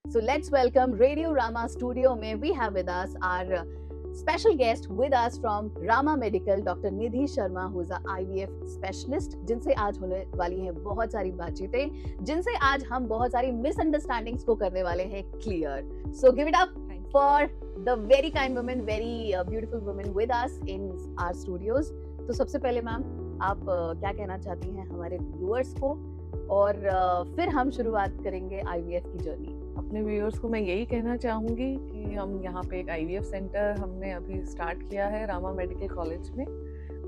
So let's welcome Radio Rama studio में we have with us our special guest with us from Rama Medical, Dr. Nidhi Sharma, who is a IVF specialist, जिनसे आज होने वाली हैं बहुत सारी बातचीतें, जिनसे आज हम बहुत सारी मिसअंडरस्टैंडिंग्स को करने वाले हैं clear. So give it up for the very kind women, very beautiful women with us in our studios. तो सबसे पहले मैम आप क्या कहना चाहती हैं हमारे व्यूअर्स को, और फिर हम शुरुआत करेंगे आईवीएफ की जर्नी. अपने व्यूअर्स को मैं यही कहना चाहूँगी कि हम यहाँ पे एक आईवीएफ सेंटर हमने अभी स्टार्ट किया है रामा मेडिकल कॉलेज में,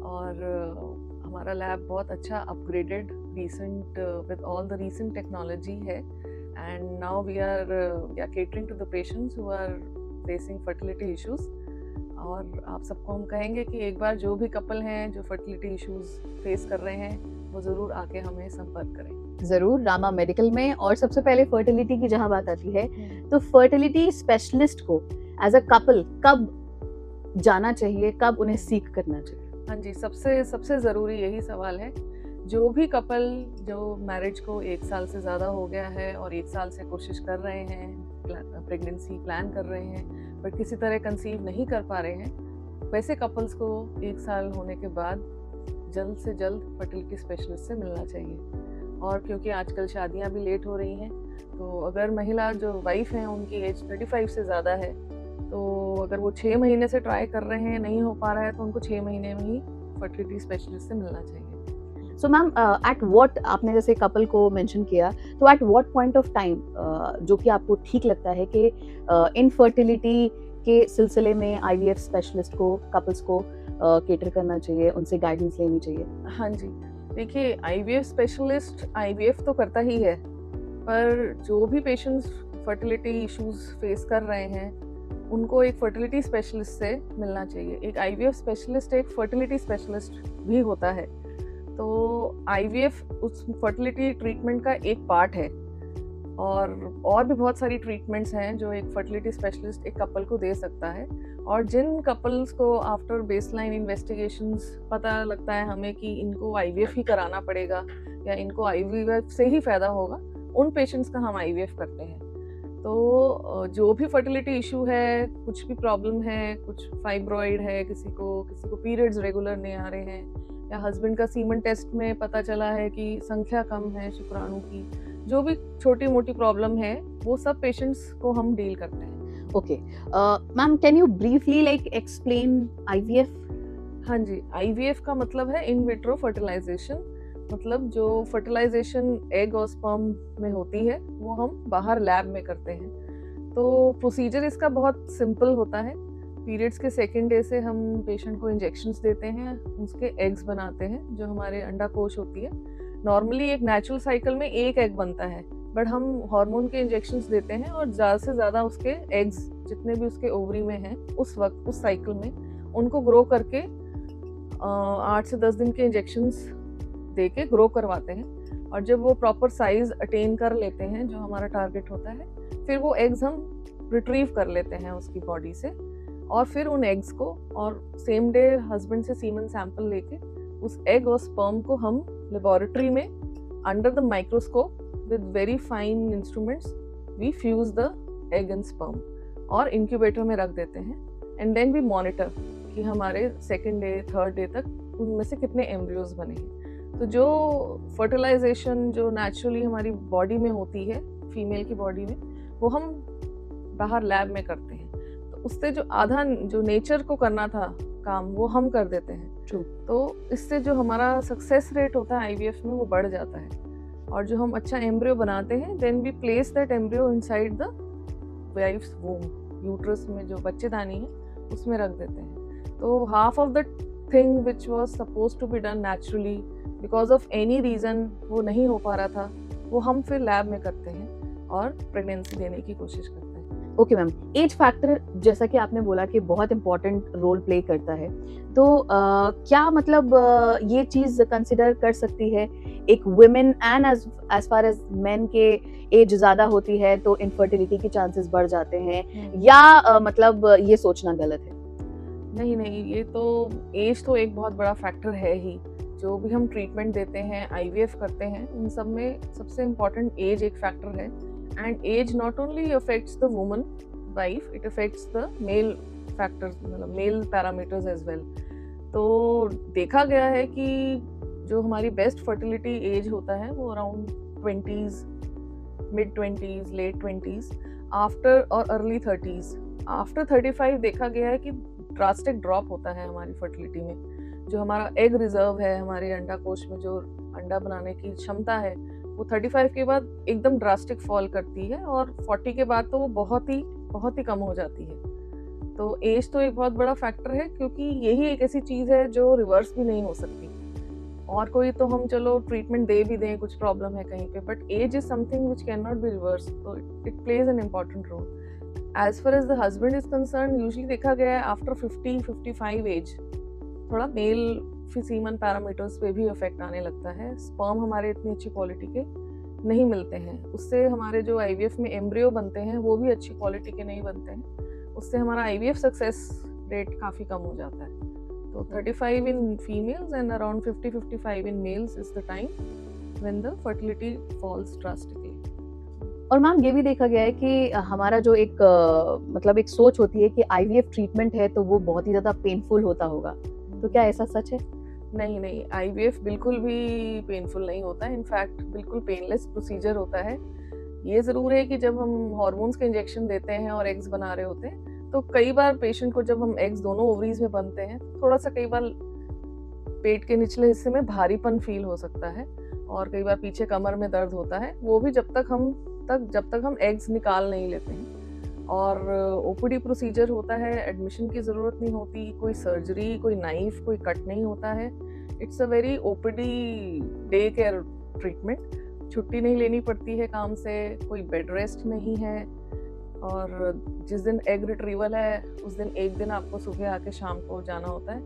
और हमारा लैब बहुत अच्छा upgraded recent with all the recent technology है. And now we are catering to the patients who are facing fertility issues. और आप सबको हम कहेंगे कि एक बार जो भी कपल हैं जो फर्टिलिटी इश्यूज फेस कर रहे हैं वो ज़रूर आके हमें संपर्क करें. जरूर रामा मेडिकल में. और सबसे पहले फर्टिलिटी की जहां बात आती है तो फर्टिलिटी स्पेशलिस्ट को एज अ कपल कब जाना चाहिए, कब उन्हें सीख करना चाहिए? हाँ जी, सबसे ज़रूरी यही सवाल है. जो भी कपल जो मैरिज को 1 साल से ज़्यादा हो गया है और 1 साल से कोशिश कर रहे हैं, प्रेगनेंसी प्लान कर रहे हैं बट किसी तरह कंसीव नहीं कर पा रहे हैं, वैसे कपल्स को 1 साल होने के बाद जल्द से जल्द फर्टिलिटी स्पेशलिस्ट से मिलना चाहिए. और क्योंकि आजकल शादियां भी लेट हो रही हैं, तो अगर महिला जो वाइफ हैं उनकी एज 35 से ज़्यादा है, तो अगर वो 6 महीने से ट्राई कर रहे हैं नहीं हो पा रहा है, तो उनको 6 महीने में ही फर्टिलिटी स्पेशलिस्ट से मिलना चाहिए. सो मैम एट व्हाट, आपने जैसे कपल को मेंशन किया, तो at what point of time जो कि आपको ठीक लगता है कि इनफर्टिलिटी के सिलसिले में आईवीएफ स्पेशलिस्ट को कपल्स को केटर करना चाहिए, उनसे गाइडेंस लेनी चाहिए? हाँ जी, देखिए आईवीएफ स्पेशलिस्ट आईवीएफ तो करता ही है, पर जो भी पेशेंट्स फर्टिलिटी इश्यूज फेस कर रहे हैं उनको एक फर्टिलिटी स्पेशलिस्ट से मिलना चाहिए. एक आईवीएफ स्पेशलिस्ट एक फर्टिलिटी स्पेशलिस्ट भी होता है. तो आईवीएफ उस फर्टिलिटी ट्रीटमेंट का एक पार्ट है, और भी बहुत सारी ट्रीटमेंट्स हैं जो एक फर्टिलिटी स्पेशलिस्ट एक कपल को दे सकता है. और जिन कपल्स को आफ्टर बेसलाइन इन्वेस्टिगेशंस पता लगता है हमें कि इनको आईवीएफ ही कराना पड़ेगा या इनको आईवीएफ से ही फ़ायदा होगा, उन पेशेंट्स का हम आईवीएफ करते हैं. तो जो भी फर्टिलिटी इशू है, कुछ भी प्रॉब्लम है, कुछ फाइब्रॉइड है, किसी को पीरियड्स रेगुलर नहीं आ रहे हैं, या हस्बैंड का सीमन टेस्ट में पता चला है कि संख्या कम है शुक्राणु की, जो भी छोटी मोटी प्रॉब्लम है वो सब पेशेंट्स को हम डील करते हैं. Okay ma'am, can you briefly like explain IVF? हाँ जी, आईवीएफ का मतलब है इन विट्रो फर्टिलाइजेशन. मतलब जो फर्टिलाइजेशन एग और स्पर्म में होती है वो हम बाहर लैब में करते हैं. तो प्रोसीजर इसका बहुत सिंपल होता है. पीरियड्स के 2nd डे से हम पेशेंट को इंजेक्शंस देते हैं, उसके एग्स बनाते हैं जो हमारे अंडाकोश होती है. नॉर्मली एक नेचुरल साइकिल में 1 एग बनता है, बट हम हार्मोन के इंजेक्शंस देते हैं और ज़्यादा से ज़्यादा उसके एग्स जितने भी उसके ओवरी में हैं उस वक्त उस साइकिल में उनको ग्रो करके 8 से 10 दिन के इंजेक्शंस दे के ग्रो करवाते हैं. और जब वो प्रॉपर साइज अटेन कर लेते हैं जो हमारा टारगेट होता है, फिर वो एग्स हम रिट्रीव कर लेते हैं उसकी बॉडी से, और फिर उन एग्स को और सेम डे हस्बैंड से सीमन सैंपल लेके उस एग और स्पर्म को हम लेबोरेटरी में under the microscope with very fine instruments we fuse the egg and sperm और इंक्यूबेटर में रख देते हैं. एंड देन वी मॉनिटर कि हमारे 2nd डे 3rd डे तक उनमें से कितने एम्ब्रियोज बने हैं. तो जो फर्टिलाइजेशन जो नेचुरली हमारी बॉडी में होती है, फीमेल की बॉडी में, वो हम बाहर लैब में करते हैं. तो उससे जो आधा जो नेचर को करना था काम वो हम कर देते हैं. True. तो इससे जो हमारा सक्सेस रेट होता है आईवीएफ में वो बढ़ जाता है. और जो हम अच्छा एम्ब्रियो बनाते हैं, then we place that embryo inside the wife's womb, uterus में जो बच्चेदानी है उसमें रख देते हैं. तो half of the thing which was supposed to be done naturally because of any reason वो नहीं हो पा रहा था, वो हम फिर लैब में करते हैं और प्रेगनेंसी देने की कोशिश करते हैं. ओके मैम, एज फैक्टर जैसा कि आपने बोला कि बहुत इंपॉर्टेंट रोल प्ले करता है, तो क्या मतलब ये चीज कंसिडर कर सकती है एक women and as far as men के एज ज्यादा होती है तो इनफर्टिलिटी के चांसेस बढ़ जाते हैं, या मतलब ये सोचना गलत है? नहीं, ये तो एज तो एक बहुत बड़ा फैक्टर है ही. जो भी हम ट्रीटमेंट देते हैं, आईवीएफ करते हैं, उन सब में सबसे इम्पोर्टेंट एज एक फैक्टर है. And age not only affects the woman wife, it affects the male factors, मतलब मेल पैरामीटर्स एज वेल। तो देखा गया है कि जो हमारी बेस्ट फर्टिलिटी एज होता है वो around 20s, mid 20s, late 20s, after और अर्ली 30s। आफ्टर 35 देखा गया है कि ड्रास्टिक ड्रॉप होता है हमारी फर्टिलिटी में। जो हमारा एग रिजर्व है, हमारे अंडाकोश में जो अंडा बनाने की क्षमता है, वो 35 के बाद एकदम ड्रास्टिक फॉल करती है, और 40 के बाद तो वो बहुत ही कम हो जाती है। तो एज तो एक बहुत बड़ा फैक्टर है, क्योंकि यही एक ऐसी चीज़ है जो रिवर्स भी नहीं हो सकती। और कोई तो हम चलो ट्रीटमेंट दे भी दें, कुछ प्रॉब्लम है कहीं पे, but age is something which can not be reverse, तो it plays an important role. As far as the husband is concern, usually देखा गया है आफ्टर 50-55 एज थोड़ा मेल सीमन पैरामीटर्स पे भी इफेक्ट आने लगता है। स्पर्म हमारे इतनी अच्छी क्वालिटी के नहीं मिलते हैं, उससे हमारे जो आईवीएफ में एम्ब्रियो बनते हैं वो भी अच्छी क्वालिटी के नहीं बनते हैं, उससे हमारा आईवीएफ सक्सेस रेट काफ़ी कम हो जाता है। तो 35 in females and around 50-55 in males is the time when the fertility falls drastically. और मैम ये भी देखा गया है कि हमारा जो एक मतलब एक सोच होती है कि आईवीएफ ट्रीटमेंट है तो वो बहुत ही ज़्यादा पेनफुल होता होगा, तो क्या ऐसा सच है? नहीं, आईवीएफ बिल्कुल भी पेनफुल नहीं होता है, इनफैक्ट बिल्कुल पेनलेस प्रोसीजर होता है। ये ज़रूर है कि जब हम हार्मोन्स के इंजेक्शन देते हैं और एग्स बना रहे होते हैं, तो कई बार पेशेंट को जब हम एग्स दोनों ओवरीज में बनते हैं तो थोड़ा सा कई बार पेट के निचले हिस्से में भारीपन फील हो सकता है, और कई बार पीछे कमर में दर्द होता है, वो भी जब तक हम एग्स निकाल नहीं लेते हैं। और ओपीडी प्रोसीजर होता है, एडमिशन की ज़रूरत नहीं होती, कोई सर्जरी, कोई नाइफ, कोई कट नहीं होता है। It's a very OPD day care treatment. छुट्टी नहीं लेनी पड़ती है काम से, कोई बेड रेस्ट नहीं है, और जिस दिन एग रिट्रीवल है उस दिन एक दिन आपको सुबह आके शाम को जाना होता है।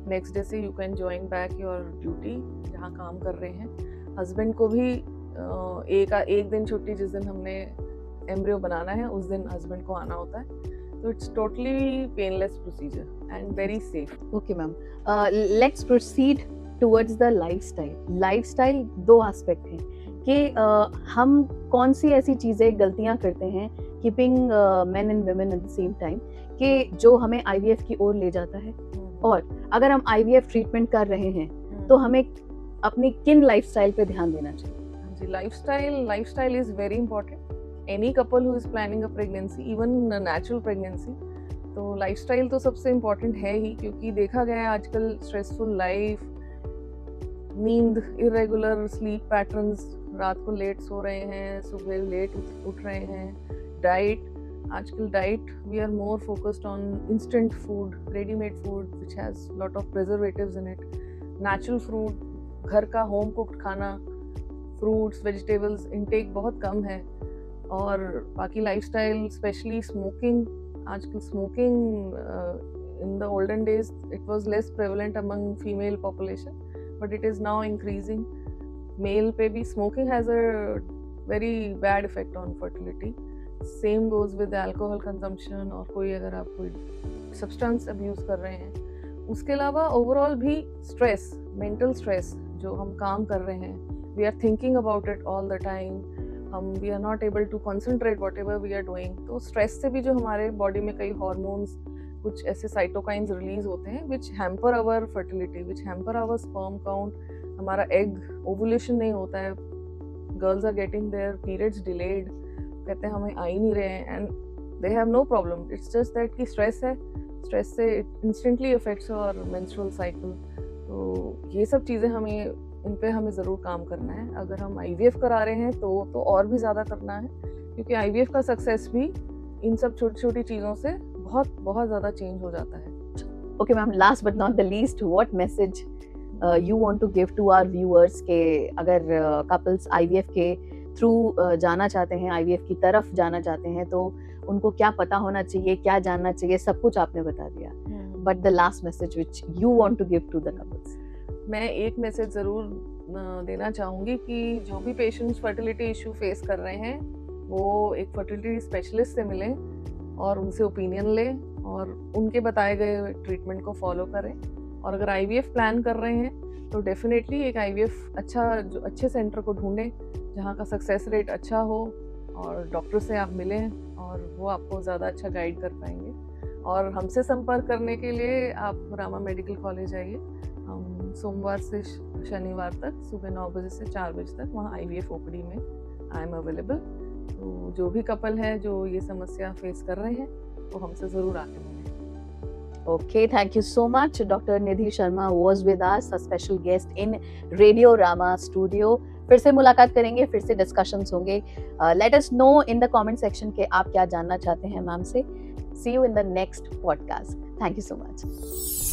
नेक्स्ट डे से you can join back your duty जहाँ काम कर रहे हैं। हस्बैंड को भी एक दिन छुट्टी, जिस दिन हमने एम्ब्रियो बनाना है उस दिन हस्बैंड को आना होता है। तो it's totally painless procedure and very safe. Okay ma'am, let's proceed towards the lifestyle. Lifestyle दो एस्पेक्ट हैं कि हम कौन सी ऐसी चीज़ें गलतियां करते हैं keeping main and women at the same time कि जो हमें आईवीएफ की ओर ले जाता है, और अगर हम आईवीएफ ट्रीटमेंट कर रहे हैं तो हमें अपनी किन लाइफस्टाइल पे ध्यान देना चाहिए? जी, lifestyle is very important. Any couple who is planning a pregnancy, even natural pregnancy, तो लाइफस्टाइल तो सबसे इम्पोर्टेंट है ही, क्योंकि देखा गया है आजकल स्ट्रेसफुल लाइफ, नींद, इरेगुलर स्लीप पैटर्न्स, रात को लेट सो रहे हैं, सुबह लेट उठ रहे हैं, डाइट, आजकल diet we are more focused on instant food, readymade food which has lot of preservatives in it. Natural fruit, घर का होम कुक्ड खाना, फ्रूट्स, वेजिटेबल्स इनटेक बहुत कम है। और बाकी लाइफस्टाइल, स्पेशली स्मोकिंग, आजकल smoking in the olden days it was less prevalent among female population, but it is now increasing. Male पे भी smoking has a very bad effect on fertility. Same goes with alcohol consumption, और कोई अगर आप कोई substance abuse कर रहे हैं। उसके अलावा ओवरऑल भी स्ट्रेस, मेंटल स्ट्रेस, जो हम काम कर रहे हैं, we are thinking about it all the time, we are not able to concentrate whatever we are doing. तो स्ट्रेस से भी जो हमारे बॉडी में कई हार्मोन्स, कुछ ऐसे साइटोकाइंस रिलीज होते हैं which hamper our fertility, which hamper our sperm count. हमारा एग ओवुलेशन नहीं होता है, girls are getting their periods delayed, कहते हैं हमें आ ही नहीं रहे हैं, and they have no problem, it's just that कि स्ट्रेस है, स्ट्रेस से it instantly affects our menstrual cycle. तो ये सब चीज़ें इन पे हमें ज़रूर काम करना है। अगर हम आईवीएफ करा रहे हैं तो और भी ज़्यादा करना है, क्योंकि आईवीएफ का सक्सेस भी इन सब छोटी छोटी चीज़ों से बहुत ज़्यादा चेंज हो जाता है। Okay ma'am, last but not the least, what message you want to give to our viewers के अगर couples IVF के थ्रू जाना चाहते हैं, IVF की तरफ जाना चाहते हैं, तो उनको क्या पता होना चाहिए, क्या जानना चाहिए, सब कुछ आपने बता दिया, but the last message which you want to give to the couples? मैं एक मैसेज ज़रूर देना चाहूँगी कि जो भी पेशेंट्स फर्टिलिटी इशू फेस कर रहे हैं वो एक फर्टिलिटी स्पेशलिस्ट से मिलें और उनसे ओपिनियन लें और उनके बताए गए ट्रीटमेंट को फॉलो करें। और अगर आईवीएफ प्लान कर रहे हैं तो डेफिनेटली एक आईवीएफ अच्छे सेंटर को ढूंढें जहाँ का सक्सेस रेट अच्छा हो, और डॉक्टर से आप मिलें और वो आपको ज़्यादा अच्छा गाइड कर पाएंगे। और हमसे संपर्क करने के लिए आप रामा मेडिकल कॉलेज आइए। हम सोमवार से शनिवार तक सुबह 9 बजे से 4 बजे तक वहाँ IVF ओपीडी में आई एम अवेलेबल। तो जो भी कपल है जो ये समस्या फेस कर रहे हैं वो हमसे ज़रूर आके मिलें। Okay, thank you so much. Dr. Nidhi Sharma was with us, a special guest in Radio Rama Studio. फिर से मुलाकात करेंगे, फिर से डिस्कशंस होंगे. Let us know in the comment section कि आप क्या जानना चाहते हैं मैम से. See you in the next podcast. Thank you so much.